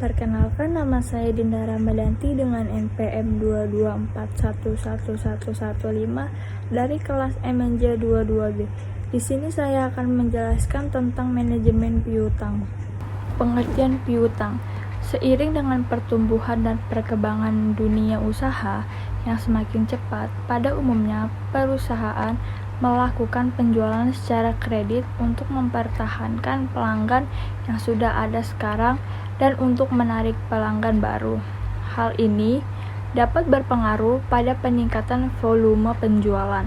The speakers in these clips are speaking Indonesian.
Perkenalkan, nama saya Dinda Ramadanti dengan NPM 224111115 dari kelas MNJ 22B. Di sini saya akan menjelaskan tentang manajemen piutang. Pengertian piutang. Seiring dengan pertumbuhan dan perkembangan dunia usaha yang semakin cepat, pada umumnya perusahaan melakukan penjualan secara kredit untuk mempertahankan pelanggan yang sudah ada sekarang dan untuk menarik pelanggan baru. Hal ini dapat berpengaruh pada peningkatan volume penjualan.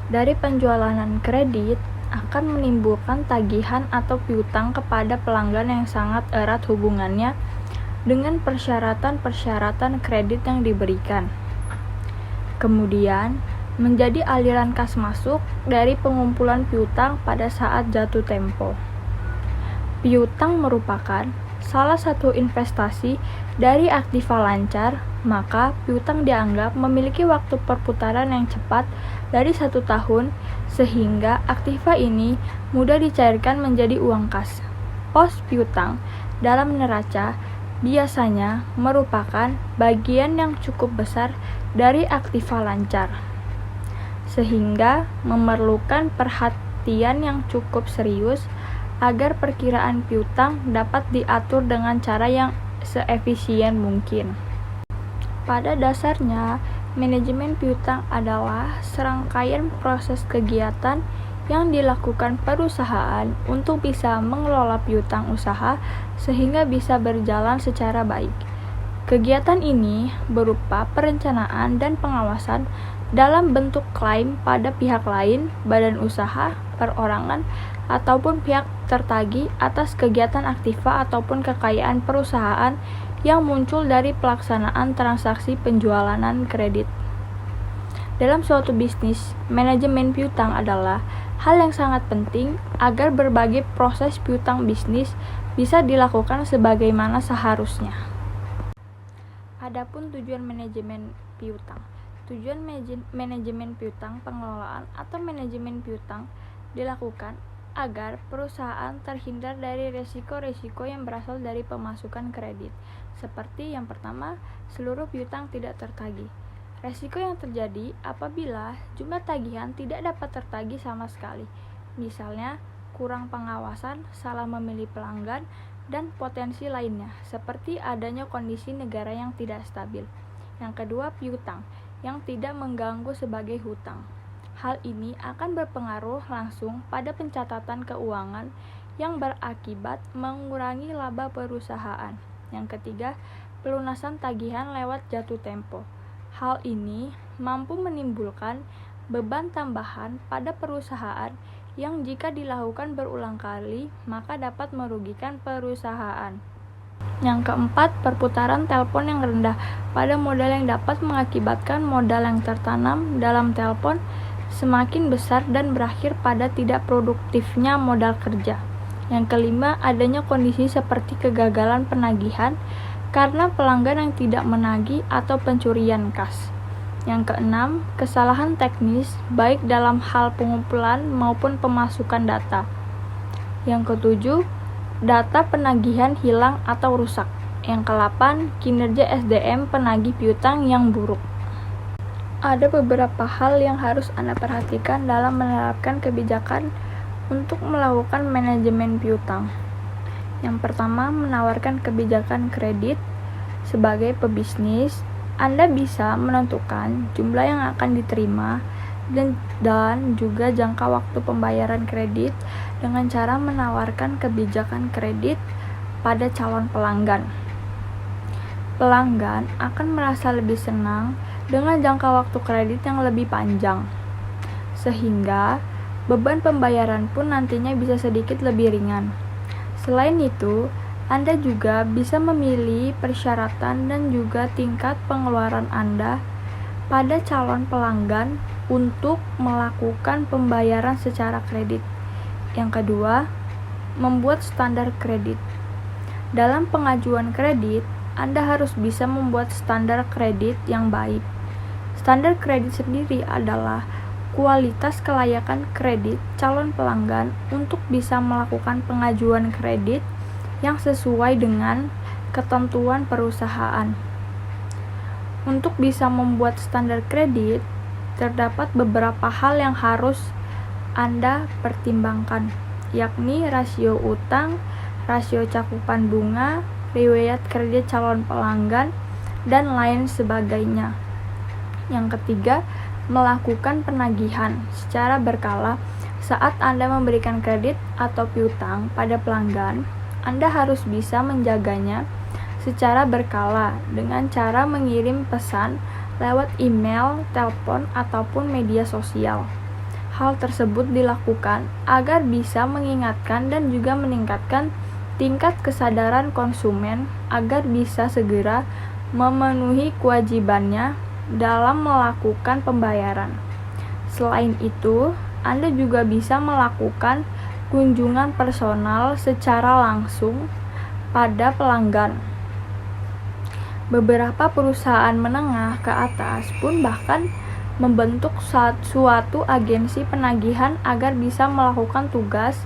Dari penjualan kredit akan menimbulkan tagihan atau piutang kepada pelanggan yang sangat erat hubungannya dengan persyaratan-persyaratan kredit yang diberikan. Kemudian, menjadi aliran kas masuk dari pengumpulan piutang pada saat jatuh tempo. Piutang merupakan salah satu investasi dari aktiva lancar, maka piutang dianggap memiliki waktu perputaran yang cepat dari 1 tahun, sehingga aktiva ini mudah dicairkan menjadi uang kas. Pos piutang dalam neraca biasanya merupakan bagian yang cukup besar dari aktiva lancar, sehingga memerlukan perhatian yang cukup serius agar perkiraan piutang dapat diatur dengan cara yang seefisien mungkin. Pada dasarnya, manajemen piutang adalah serangkaian proses kegiatan yang dilakukan perusahaan untuk bisa mengelola piutang usaha sehingga bisa berjalan secara baik. Kegiatan ini berupa perencanaan dan pengawasan dalam bentuk klaim pada pihak lain, badan usaha, perorangan, ataupun pihak tertagih atas kegiatan aktiva ataupun kekayaan perusahaan yang muncul dari pelaksanaan transaksi penjualan kredit. Dalam suatu bisnis, manajemen piutang adalah hal yang sangat penting agar berbagai proses piutang bisnis bisa dilakukan sebagaimana seharusnya. Adapun tujuan manajemen piutang. Tujuan manajemen piutang pengelolaan atau manajemen piutang dilakukan agar perusahaan terhindar dari risiko-risiko yang berasal dari pemasukan kredit. Seperti yang pertama, seluruh piutang tidak tertagih. Risiko yang terjadi apabila jumlah tagihan tidak dapat tertagih sama sekali. Misalnya, kurang pengawasan, salah memilih pelanggan, dan potensi lainnya, seperti adanya kondisi negara yang tidak stabil. Yang kedua, piutang yang tidak mengganggu sebagai hutang. Hal ini akan berpengaruh langsung pada pencatatan keuangan yang berakibat mengurangi laba perusahaan. Yang ketiga, pelunasan tagihan lewat jatuh tempo. Hal ini mampu menimbulkan beban tambahan pada perusahaan yang jika dilakukan berulang kali maka dapat merugikan perusahaan. Yang keempat, perputaran telepon yang rendah pada modal yang dapat mengakibatkan modal yang tertanam dalam telepon semakin besar dan berakhir pada tidak produktifnya modal kerja. Yang kelima, adanya kondisi seperti kegagalan penagihan karena pelanggan yang tidak menagih atau pencurian kas. Yang keenam, kesalahan teknis baik dalam hal pengumpulan maupun pemasukan data. Yang ketujuh, data penagihan hilang atau rusak. Yang ke-8, kinerja SDM penagih piutang yang buruk. Ada beberapa hal yang harus Anda perhatikan dalam menerapkan kebijakan untuk melakukan manajemen piutang. Yang pertama, menawarkan kebijakan kredit. Sebagai pebisnis, Anda bisa menentukan jumlah yang akan diterima dan juga jangka waktu pembayaran kredit dengan cara menawarkan kebijakan kredit pada calon pelanggan. Pelanggan akan merasa lebih senang dengan jangka waktu kredit yang lebih panjang, sehingga beban pembayaran pun nantinya bisa sedikit lebih ringan. Selain itu, Anda juga bisa memilih persyaratan dan juga tingkat pengeluaran Anda pada calon pelanggan untuk melakukan pembayaran secara kredit. Yang kedua, membuat standar kredit. Dalam pengajuan kredit, Anda harus bisa membuat standar kredit yang baik. Standar kredit sendiri adalah kualitas kelayakan kredit calon pelanggan untuk bisa melakukan pengajuan kredit yang sesuai dengan ketentuan perusahaan. Untuk bisa membuat standar kredit, terdapat beberapa hal yang harus Anda pertimbangkan, yakni rasio utang, rasio cakupan bunga, riwayat kredit calon pelanggan, dan lain sebagainya. Yang ketiga, melakukan penagihan secara berkala. Saat Anda memberikan kredit atau piutang pada pelanggan, Anda harus bisa menjaganya secara berkala dengan cara mengirim pesan lewat email, telepon, ataupun media sosial. Hal tersebut dilakukan agar bisa mengingatkan dan juga meningkatkan tingkat kesadaran konsumen agar bisa segera memenuhi kewajibannya dalam melakukan pembayaran. Selain itu, Anda juga bisa melakukan kunjungan personal secara langsung pada pelanggan. Beberapa perusahaan menengah ke atas pun bahkan membentuk suatu agensi penagihan agar bisa melakukan tugas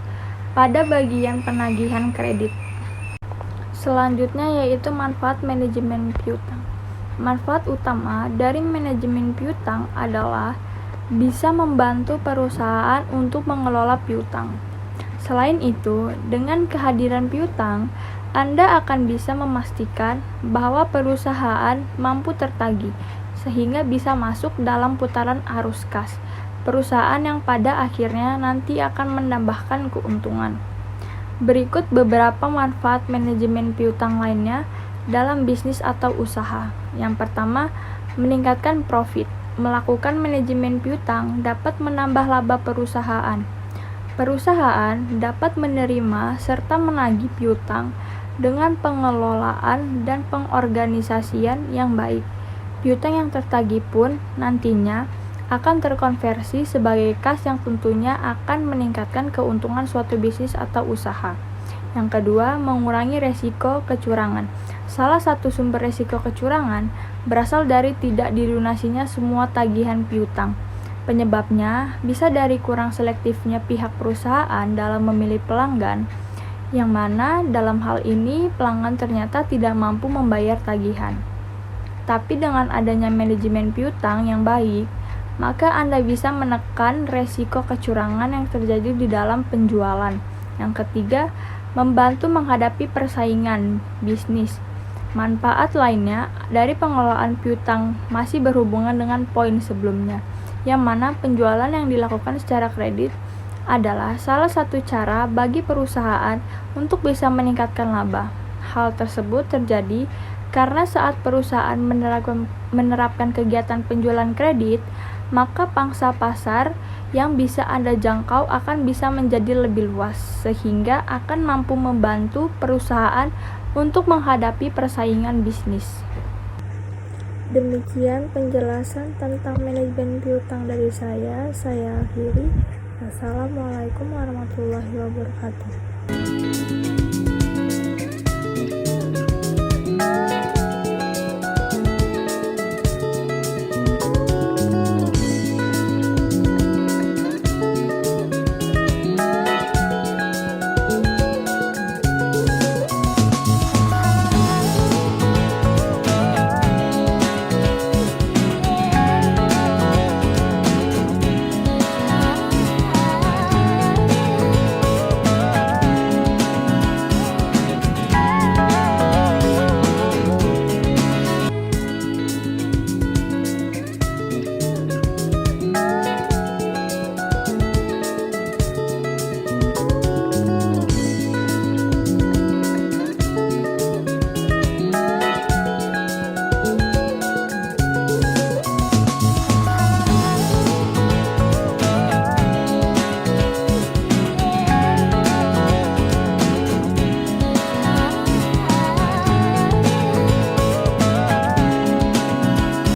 pada bagian penagihan kredit. Selanjutnya yaitu manfaat manajemen piutang. Manfaat utama dari manajemen piutang adalah bisa membantu perusahaan untuk mengelola piutang. Selain itu, dengan kehadiran piutang, Anda akan bisa memastikan bahwa perusahaan mampu tertagih, sehingga bisa masuk dalam putaran arus kas perusahaan yang pada akhirnya nanti akan menambahkan keuntungan. Berikut beberapa manfaat manajemen piutang lainnya dalam bisnis atau usaha. Yang pertama, meningkatkan profit. Melakukan manajemen piutang dapat menambah laba perusahaan. Perusahaan dapat menerima serta menagih piutang dengan pengelolaan dan pengorganisasian yang baik. Piutang yang tertagih pun nantinya akan terkonversi sebagai kas yang tentunya akan meningkatkan keuntungan suatu bisnis atau usaha. Yang kedua, mengurangi resiko kecurangan. Salah satu sumber resiko kecurangan berasal dari tidak dilunasinya semua tagihan piutang. Penyebabnya bisa dari kurang selektifnya pihak perusahaan dalam memilih pelanggan, yang mana dalam hal ini pelanggan ternyata tidak mampu membayar tagihan. Tapi dengan adanya manajemen piutang yang baik, maka Anda bisa menekan resiko kecurangan yang terjadi di dalam penjualan. Yang ketiga, membantu menghadapi persaingan bisnis. Manfaat lainnya dari pengelolaan piutang masih berhubungan dengan poin sebelumnya, yang mana penjualan yang dilakukan secara kredit adalah salah satu cara bagi perusahaan untuk bisa meningkatkan laba. Hal tersebut terjadi karena saat perusahaan menerapkan kegiatan penjualan kredit, maka pangsa pasar yang bisa Anda jangkau akan bisa menjadi lebih luas, sehingga akan mampu membantu perusahaan untuk menghadapi persaingan bisnis. Demikian penjelasan tentang manajemen piutang dari saya akhiri. Assalamualaikum warahmatullahi wabarakatuh.